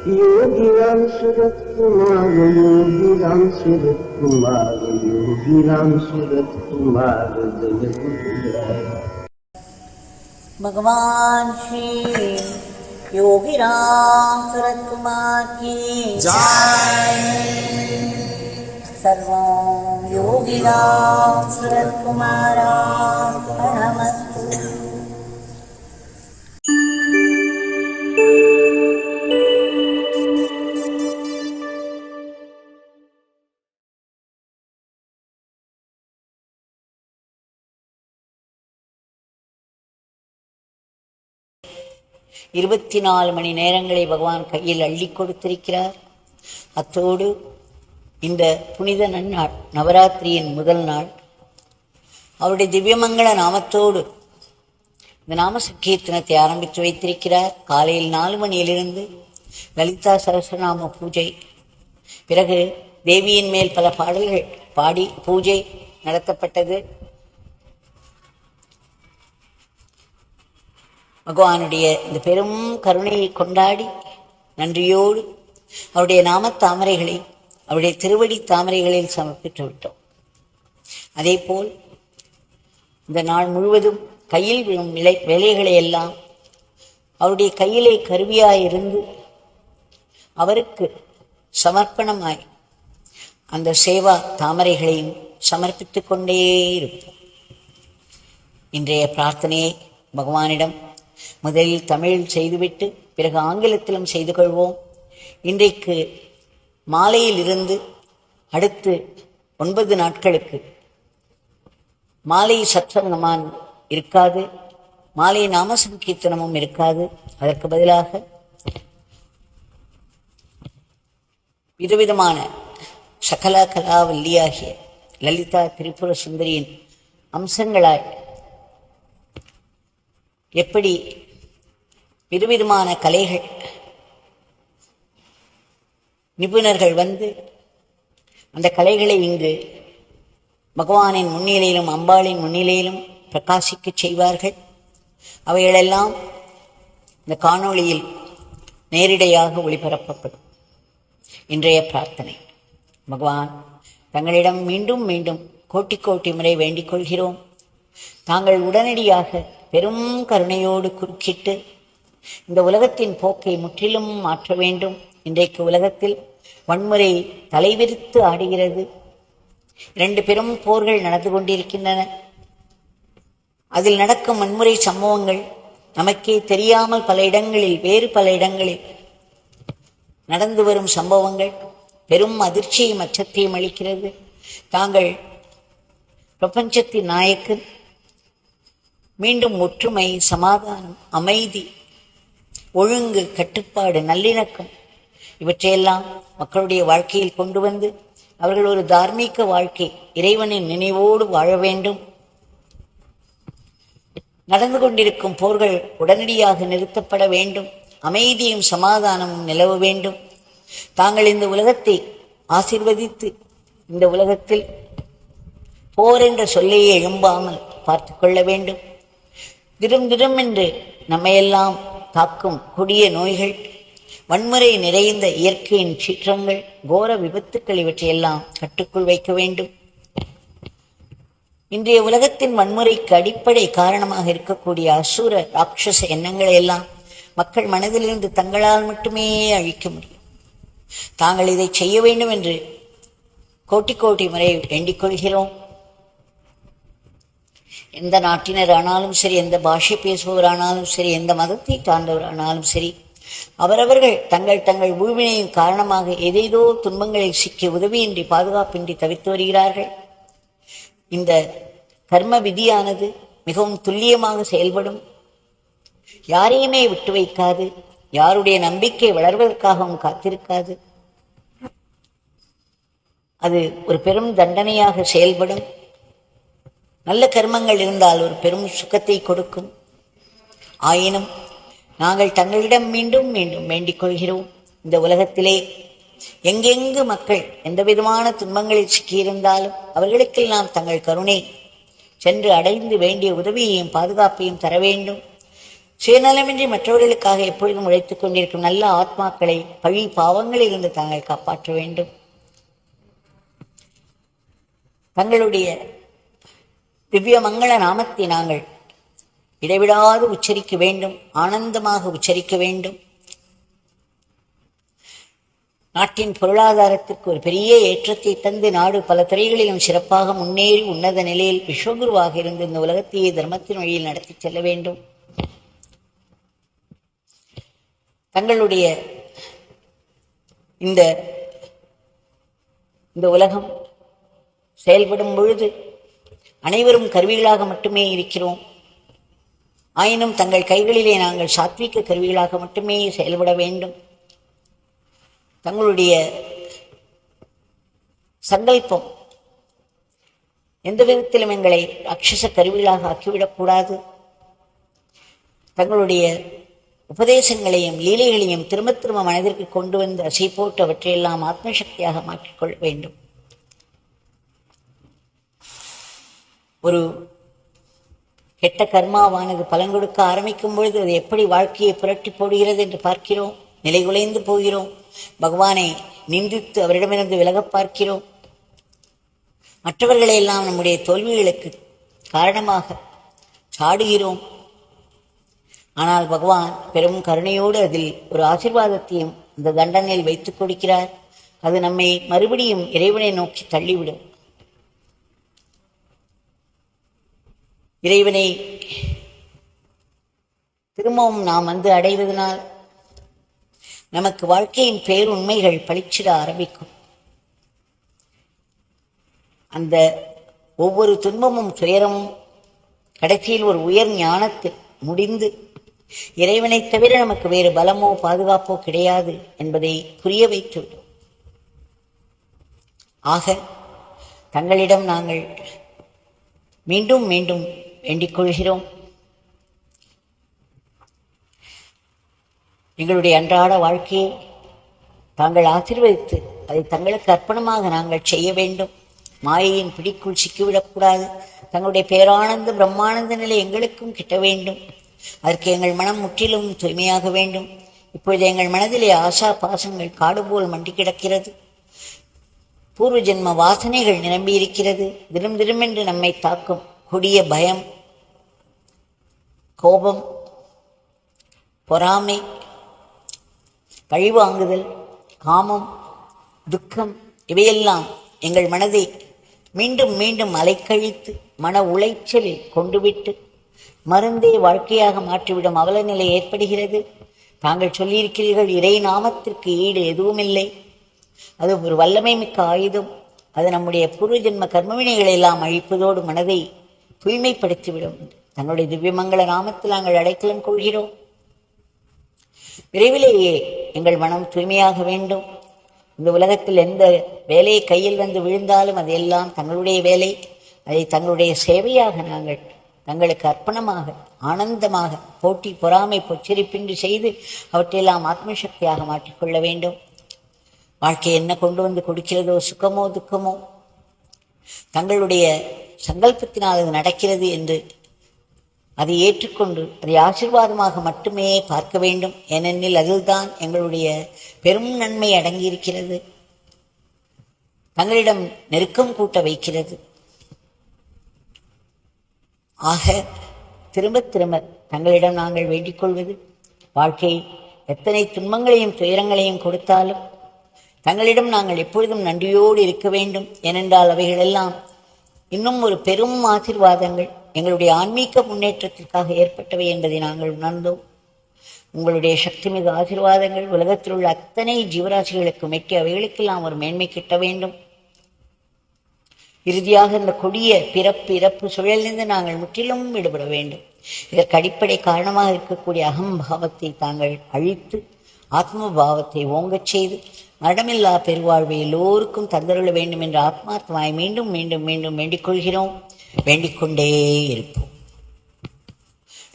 योगी राम सूरत कुमार, योगी राम सूरत कुमार, योगी राम सूरत कुमार, जय गुरु जय। भगवान श्री योगी रामसूरतकुमार की जय। सर्वं योगी रामसूरतकुमारार्पणमस्तु। இருபத்தி 4 மணி நேரங்களை பகவான் கையில் அள்ளி கொடுத்திருக்கிறார். அத்தோடு இந்த புனித நன்னாள் நவராத்திரியின் முதல் நாள் அவருடைய திவ்யமங்கள நாமத்தோடு இந்த நாம சங்கீர்த்தனத்தை ஆரம்பித்து வைத்திருக்கிறார். காலையில் 4 மணியிலிருந்து லலிதா சகஸ்ரநாம பூஜை, பிறகு தேவியின் மேல் பல பாடல்கள் பாடி பூஜை நடத்தப்பட்டது. பகவானுடைய இந்த பெரும் கருணையை கொண்டாடி நன்றியோடு அவருடைய நாமத் தாமரைகளை அவருடைய திருவடி தாமரைகளில் சமர்ப்பித்து விட்டோம். அதே போல் இந்த நாள் முழுவதும் கையில் விழும் வேலைகளை எல்லாம் அவருடைய கையிலே கருவியாயிருந்து அவருக்கு சமர்ப்பணமாய் அந்த சேவா தாமரைகளையும் சமர்ப்பித்து கொண்டே இருப்போம். இன்றைய பிரார்த்தனையை பகவானிடம் முதலில் தமிழில் செய்துவிட்டு பிறகு ஆங்கிலத்திலும் செய்து கொள்வோம். இன்றைக்கு மாலையில் இருந்து அடுத்து 9 நாட்களுக்கு மாலை சத்சங்கமான் இருக்காது, மாலை நாம சங்கீர்த்தனமும் இருக்காது. அதற்கு பதிலாக விதவிதமான சகல கலாவல்லியாகிய லலிதா திரிபுர சுந்தரியின் அம்சங்களாய் எப்படி விதவிதமான கலைகள் நிபுணர்கள் வந்து அந்த கலைகளை இங்கு பகவானின் முன்னிலையிலும் அம்பாளின் முன்னிலையிலும் பிரகாசிக்க செய்வார்கள். அவைகளெல்லாம் இந்த காணொளியில் நேரிடையாக ஒளிபரப்பப்படும். இன்றைய பிரார்த்தனை பகவான் தங்களிடம் மீண்டும் மீண்டும் கோட்டி கோட்டி முறை வேண்டிக் கொள்கிறோம். தாங்கள் உடனடியாக பெரும் கருணையோடு குறுக்கிட்டு இந்த உலகத்தின் போக்கை முற்றிலும் மாற்ற வேண்டும். இன்றைக்கு உலகத்தில் வன்முறை தலைவிரித்து ஆடுகிறது. 2 பெரும் போர்கள் நடந்து கொண்டிருக்கின்றன. அதில் நடக்கும் வன்முறை சம்பவங்கள் நமக்கே தெரியாமல் பல இடங்களில் வேறு பல இடங்களில் நடந்து வரும் சம்பவங்கள் பெரும் அதிர்ச்சியையும் அச்சத்தையும் அளிக்கிறது. தாங்கள் பிரபஞ்சத்தின் நாயக்கன் மீண்டும் ஒற்றுமை, சமாதானம், அமைதி, ஒழுங்கு, கட்டுப்பாடு, நல்லிணக்கம் இவற்றையெல்லாம் மக்களுடைய வாழ்க்கையில் கொண்டு வந்து அவர்கள் ஒரு தார்மீக வாழ்க்கை இறைவனின் நினைவோடு வாழ வேண்டும். நடந்து கொண்டிருக்கும் போர்கள் உடனடியாக நிறுத்தப்பட வேண்டும். அமைதியும் சமாதானமும் நிலவ வேண்டும். தாங்கள் இந்த உலகத்தை ஆசீர்வதித்து இந்த உலகத்தில் போர் என்ற சொல்லையே எழும்பாமல் பார்த்து கொள்ள வேண்டும். திடும் திடும் என்று நம்மையெல்லாம் தாக்கும் கொடிய நோய்கள், வன்முறை நிறைந்த இயற்கையின் சீற்றங்கள், கோர விபத்துக்கள் இவற்றையெல்லாம் கட்டுக்குள் வைக்க வேண்டும். இன்றைய உலகத்தின் வன்முறைக்கு அடிப்படை காரணமாக இருக்கக்கூடிய அசுர ராட்சச எண்ணங்களை எல்லாம் மக்கள் மனதிலிருந்து தங்களால் மட்டுமே அழிக்க முடியும். தாங்கள் இதை செய்ய வேண்டும் என்று கோட்டி கோட்டி முறை வேண்டிக் கொள்கிறோம். எந்த நாட்டினர் ஆனாலும் சரி, எந்த பாஷை பேசுபவரானாலும் சரி, எந்த மதத்தை சார்ந்தவரானாலும் சரி, அவரவர்கள் தங்கள் தங்கள் ஊழ்வினையின் காரணமாக ஏதேதோ துன்பங்களில் சிக்கி உதவியின்றி பாதுகாப்பின்றி தவித்து வருகிறார்கள். இந்த கர்ம விதியானது மிகவும் துல்லியமாக செயல்படும். யாரையுமே விட்டு வைக்காது. யாருடைய நம்பிக்கை வளர்வதற்காகவும் காத்திருக்காது. அது ஒரு பெரும் தண்டனையாக செயல்படும். நல்ல கர்மங்கள் இருந்தால் ஒரு பெரும் சுகத்தை கொடுக்கும். ஆயினும் நாங்கள் தங்களிடம் மீண்டும் மீண்டும் வேண்டிக் கொள்கிறோம். இந்த உலகத்திலே எங்கெங்கு மக்கள் எந்த விதமான துன்பங்களில் சிக்கியிருந்தாலும் அவர்களுக்கெல்லாம் தங்கள் கருணை சென்று அடைந்து வேண்டிய உதவியையும் பாதுகாப்பையும் தர வேண்டும். சுயநலமின்றி மற்றவர்களுக்காக எப்பொழுதும் உழைத்துக் கொண்டிருக்கும் நல்ல ஆத்மாக்களை பழி பாவங்களில் இருந்து தாங்கள் காப்பாற்ற வேண்டும். தங்களுடைய திவ்ய மங்கள நாமத்தை நாங்கள் இடைவிடாது உச்சரிக்க வேண்டும், ஆனந்தமாக உச்சரிக்க வேண்டும். நாட்டின் பொருளாதாரத்திற்கு ஒரு பெரிய ஏற்றத்தை தந்து நாடு பல துறைகளிலும் சிறப்பாக முன்னேறி உன்னத நிலையில் விஸ்வகுருவாக இருந்து இந்த உலகத்தையே தர்மத்தின் வழியில் நடத்தி செல்ல வேண்டும். தங்களுடைய இந்த உலகம் செயல்படும் பொழுது அனைவரும் கருவிகளாக மட்டுமே இருக்கிறோம். ஆயினும் தங்கள் கைகளிலே நாங்கள் சாத்வீக கருவிகளாக மட்டுமே செயல்பட வேண்டும். தங்களுடைய சங்கல்பம் எந்த விதத்திலும் எங்களை ராட்சச கருவிகளாக ஆக்கிவிடக்கூடாது. தங்களுடைய உபதேசங்களையும் லீலைகளையும் திரும்ப திரும்ப மனதிற்கு கொண்டு வந்து அசை போட்டு அவற்றையெல்லாம் ஆத்மசக்தியாக மாற்றிக்கொள்ள வேண்டும். ஒரு கெட்ட கர்மாவானது பலன் கொடுக்க ஆரம்பிக்கும் பொழுது அது எப்படி வாழ்க்கையை புரட்டி போடுகிறது என்று பார்க்கிறோம். நிலைகுலைந்து போகிறோம். பகவானை நிந்தித்து அவரிடமிருந்து விலக பார்க்கிறோம். மற்றவர்களை எல்லாம் நம்முடைய தோல்விகளுக்கு காரணமாக சாடுகிறோம். ஆனால் பகவான் பெரும் கருணையோடு அதில் ஒரு ஆசீர்வாதத்தையும் இந்த தண்டனையில் வைத்துக் கொடுக்கிறார். அது நம்மை மறுபடியும் இறைவனை நோக்கி தள்ளிவிடும். இறைவனை திரும்பவும் நாம் வந்து அடைவதனால் நமக்கு வாழ்க்கையின் பேருண்மைகள் பளிச்சிட ஆரம்பிக்கும். அந்த ஒவ்வொரு துன்பமும் துயரமும் கடைசியில் ஒரு உயர் ஞானத்தில் முடிந்து இறைவனை தவிர நமக்கு வேறு பலமோ பாதுகாப்போ கிடையாது என்பதை புரிய வைத்துவிடும். ஆக தங்களிடம் நாங்கள் மீண்டும் மீண்டும் வேண்டிக் கொள்கிறோம். எங்களுடைய அன்றாட வாழ்க்கையை தாங்கள் ஆசீர்வதித்து அதை தங்களுக்கு அர்ப்பணமாக நாங்கள் செய்ய வேண்டும். மாயையின் பிடிக்குள் சிக்கிவிடக்கூடாது. தங்களுடைய பேரானந்த பிரம்மானந்த நிலை எங்களுக்கும் கிட்ட வேண்டும். அதற்கு எங்கள் மனம் முற்றிலும் தூய்மையாக வேண்டும். இப்பொழுது எங்கள் மனதிலே ஆசா பாசங்கள் காடு போல் மண்டி கிடக்கிறது. பூர்வ ஜென்ம வாசனைகள் நிரம்பியிருக்கிறது. தினம் தினமென்று நம்மை தாக்கும் கொடிய பயம், கோபம், பொறாமை, பழிவாங்குதல், காமம், துக்கம் இவையெல்லாம் எங்கள் மனதை மீண்டும் மீண்டும் அலைக்கழித்து மன உளைச்சலில் கொண்டுவிட்டு மருந்தே வாழ்க்கையாக மாற்றிவிடும் அவல நிலை ஏற்படுகிறது. தாங்கள் சொல்லியிருக்கிறீர்கள், இறை நாமத்திற்கு ஈடு எதுவுமில்லை, அது ஒரு வல்லமை மிக்க ஆயுதம். அது நம்முடைய பூர்வ ஜென்ம கர்மவினைகளை எல்லாம் அழிப்பதோடு மனதை தூய்மைப்படுத்திவிடும். தங்களுடைய திவ்யமங்கள நாமத்தில் நாங்கள் அடைக்கலம் கொள்கிறோம். விரைவிலேயே எங்கள் மனம் தூய்மையாக வேண்டும். இந்த உலகத்தில் எந்த வேலையை கையில் வந்து விழுந்தாலும் அதையெல்லாம் தங்களுடைய வேலை, அதை தங்களுடைய சேவையாக நாங்கள் தங்களுக்கு அர்ப்பணமாக ஆனந்தமாக போட்டி பொறாமை பொச்சரிப்பின்றி செய்து அவற்றையெல்லாம் ஆத்மசக்தியாக மாற்றிக்கொள்ள வேண்டும். வாழ்க்கை என்ன கொண்டு வந்து கொடுக்கிறதோ, சுகமோ துக்கமோ, தங்களுடைய சங்கல்பத்தினால் அது நடக்கிறது என்று அதை ஏற்றுக்கொண்டு அதை ஆசீர்வாதமாக மட்டுமே பார்க்க வேண்டும். ஏனெனில் அதில்தான் எங்களுடைய பெரும் நன்மை அடங்கியிருக்கிறது. தங்களிடம் நெருக்கம் கூட்ட வைக்கிறது. ஆக திரும்ப திரும்ப தங்களிடம் நாங்கள் வேண்டிக் கொள்வது, வாழ்க்கை எத்தனை துன்பங்களையும் துயரங்களையும் கொடுத்தாலும் தங்களிடம் நாங்கள் எப்பொழுதும் நன்றியோடு இருக்க வேண்டும். ஏனென்றால் அவைகளெல்லாம் இன்னும் ஒரு பெரும் ஆசீர்வாதங்கள் எங்களுடைய ஆன்மீக முன்னேற்றத்திற்காக ஏற்பட்டவை என்பதை நாங்கள் உணர்ந்தோம். உங்களுடைய சக்தி மிகு ஆசீர்வாதங்கள் உலகத்தில் உள்ள அத்தனை ஜீவராசிகளுக்கும் எட்டி அவைகளுக்கெல்லாம் ஒரு மேன்மை கிட்ட வேண்டும். இறுதியாக இந்த கொடிய பிறப்பு இறப்பு சுழலிருந்து நாங்கள் முற்றிலும் விடுபட வேண்டும். இதற்கு அடிப்படை காரணமாக இருக்கக்கூடிய அகம்பாவத்தை தாங்கள் அழித்து ஆத்ம பாவத்தை ஓங்கச் செய்து மரணமில்லா பெருவாழ்வை எல்லோருக்கும் தந்தருள வேண்டும் என்ற ஆத்மாத்மாவை மீண்டும் மீண்டும் மீண்டும் வேண்டிக் கொள்கிறோம். வேண்டிக் கொண்டே இருப்போம்.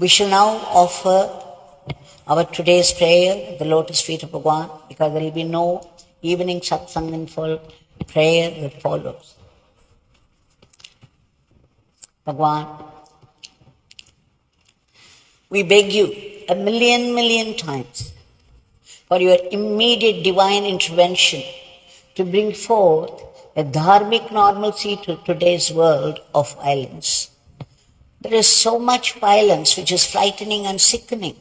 We shall now offer our today's prayer at the lotus feet of Bhagawan, because there will be no evening satsang and full prayer that follows. Bhagawan, we beg you million times for your immediate divine intervention to bring forth a dharmic normalcy to today's world of violence. There is so much violence which is frightening and sickening.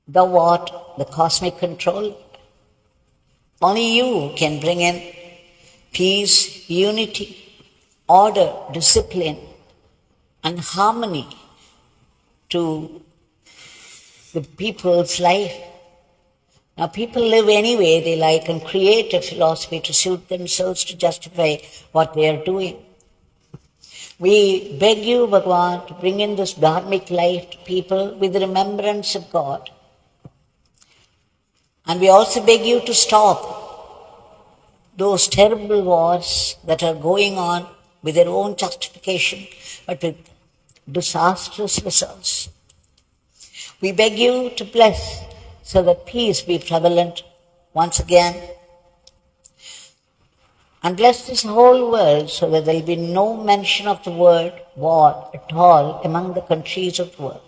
Thou art the cosmic control. Only you can bring in peace, unity, order, discipline, and harmony to the people's life. Now, people live any way they like and create a philosophy to suit themselves to justify what they are doing. We beg you, Bhagawan, to bring in this dharmic life to people with remembrance of God. And we also beg you to stop those terrible wars that are going on with their own justification, but with disastrous results. We beg you to bless so that peace be prevalent once again. And bless this whole world so that there will be no mention of the word war at all among the countries of the world.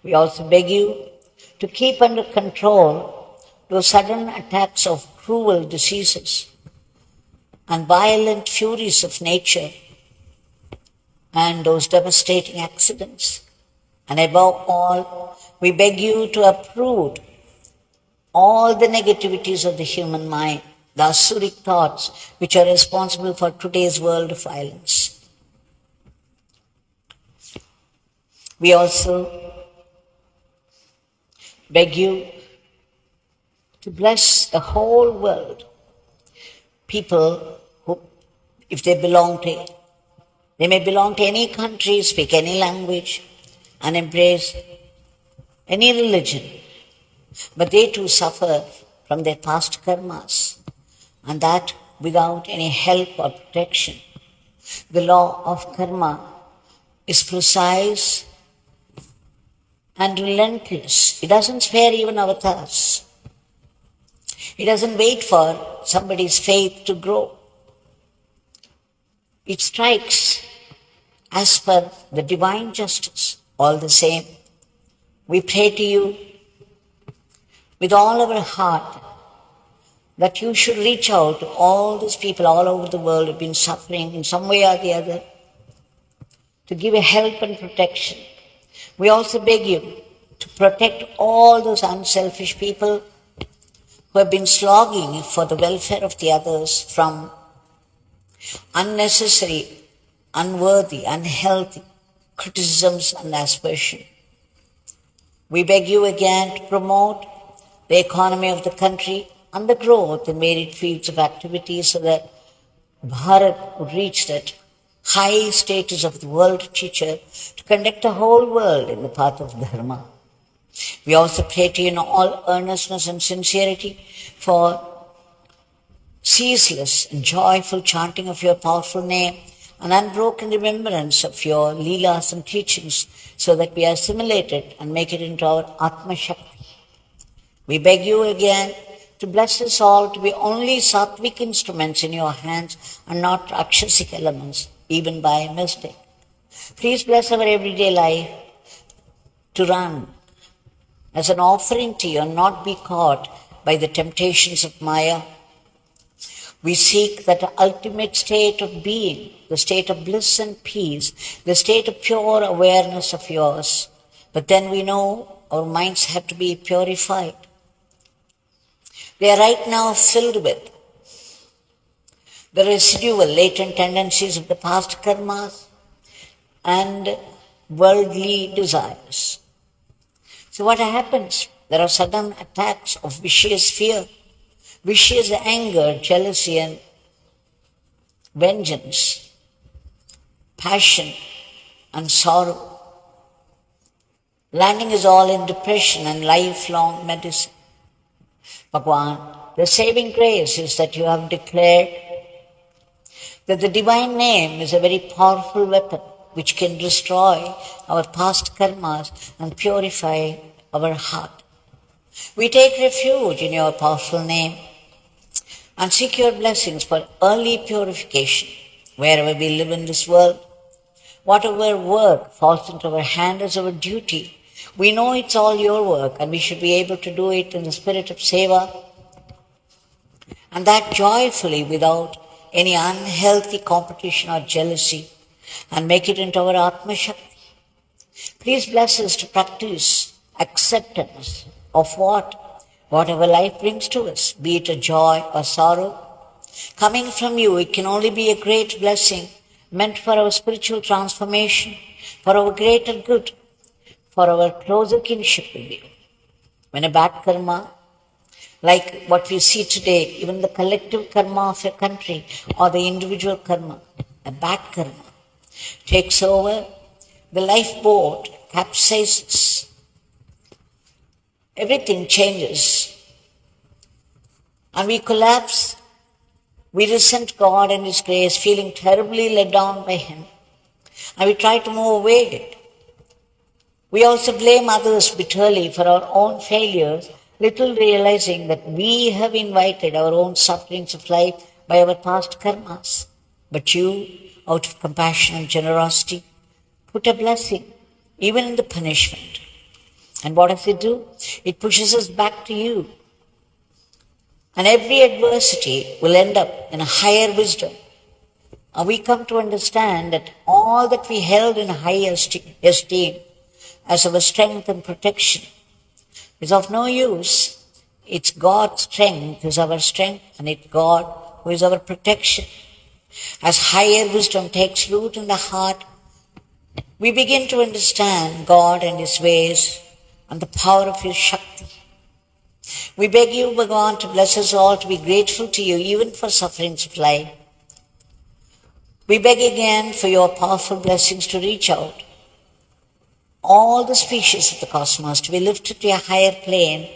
We also beg you to keep under control those sudden attacks of cruel diseases and violent furies of nature and those devastating accidents. And above all, we beg you to uproot all the negativities of the human mind, the asuric thoughts which are responsible for today's world of violence. We also beg you to bless the whole world. People who, if they may belong to any country, speak any language, and embrace any religion, but they too suffer from their past karmas, and that without any help or protection. The law of karma is precise and relentless. It doesn't spare even avatars. It doesn't wait for somebody's faith to grow. It strikes as per the divine justice. All the same, we pray to you with all our heart that you should reach out to all these people all over the world who have been suffering in some way or the other, to give a help and protection. We also beg you to protect all those unselfish people who have been slogging for the welfare of the others from unnecessary, unworthy, unhealthy criticisms and aspersion. We beg you again to promote the economy of the country and the growth in varied fields of activity so that Bharat would reach that high status of the world teacher to conduct the whole world in the path of Dharma. We also pray to you in all earnestness and sincerity for ceaseless and joyful chanting of your powerful name and unbroken remembrance of your leelas and teachings so that we assimilate it and make it into our Atma Shakti. We beg you again to bless us all to be only sattvic instruments in your hands and not rakshasic elements, even by mistake. Please bless our everyday life to run as an offering to you and not be caught by the temptations of Maya. We seek that ultimate state of being, the state of bliss and peace, the state of pure awareness of yours. But then we know our minds have to be purified. They are right now filled with the residual latent tendencies of the past karmas and worldly desires. So what happens? There are sudden attacks of vicious fear, vicious anger, jealousy and vengeance, passion and sorrow. Landing is all in depression and lifelong medicine. Bhagawan, the saving grace is that you have declared that the divine name is a very powerful weapon which can destroy our past karmas and purify our heart. We take refuge in your powerful name and seek your blessings for early purification wherever we live in this world. Whatever work falls into our hand is our duty. We know it's all your work and we should be able to do it in the spirit of seva, and that joyfully without any unhealthy competition or jealousy, and make it into our Atma Shakti. Please bless us to practice acceptance of whatever life brings to us, be it a joy or sorrow. Coming from you, it can only be a great blessing, meant for our spiritual transformation, for our greater good, for our closer kinship with you. When a bad karma, like what we see today, even the collective karma of a country or the individual karma, a bad karma, takes over, the lifeboat capsizes, everything changes, and we collapse. We resent God and His grace, feeling terribly let down by Him, and we try to move away. We also blame others bitterly for our own failures, little realizing that we have invited our own sufferings of life by our past karmas. But you, out of compassion and generosity, put a blessing even in the punishment. And what does it do? It pushes us back to you. And every adversity will end up in a higher wisdom. And we come to understand that all that we held in high esteem as our strength and protection is of no use. It's God's strength is our strength, and it's God who is our protection. As higher wisdom takes root in the heart, we begin to understand God and His ways and the power of His Shakti. We beg you, Bhagavan, to bless us all to be grateful to you even for sufferings of life. We beg again for your powerful blessings to reach out all the species of the cosmos to be lifted to a higher plane.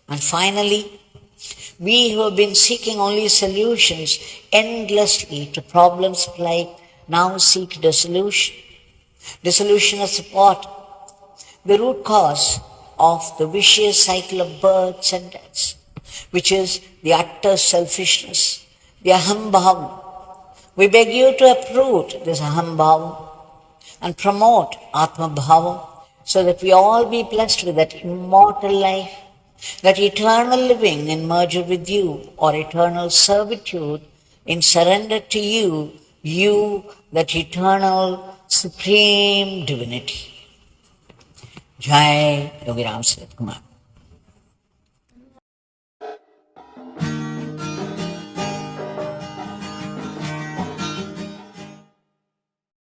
And finally, we who have been seeking only solutions endlessly to problems of life now seek dissolution. Dissolution of support, the root cause of the vicious cycle of births and deaths, which is the utter selfishness, the ahambhavam. We beg you to uproot this ahambhavam and promote Atma Bhavam, so that we all be blessed with that immortal life, that eternal living in merger with you, or eternal servitude in surrender to you, you, that eternal supreme divinity. Jaya Yogi Ramsuratkumar.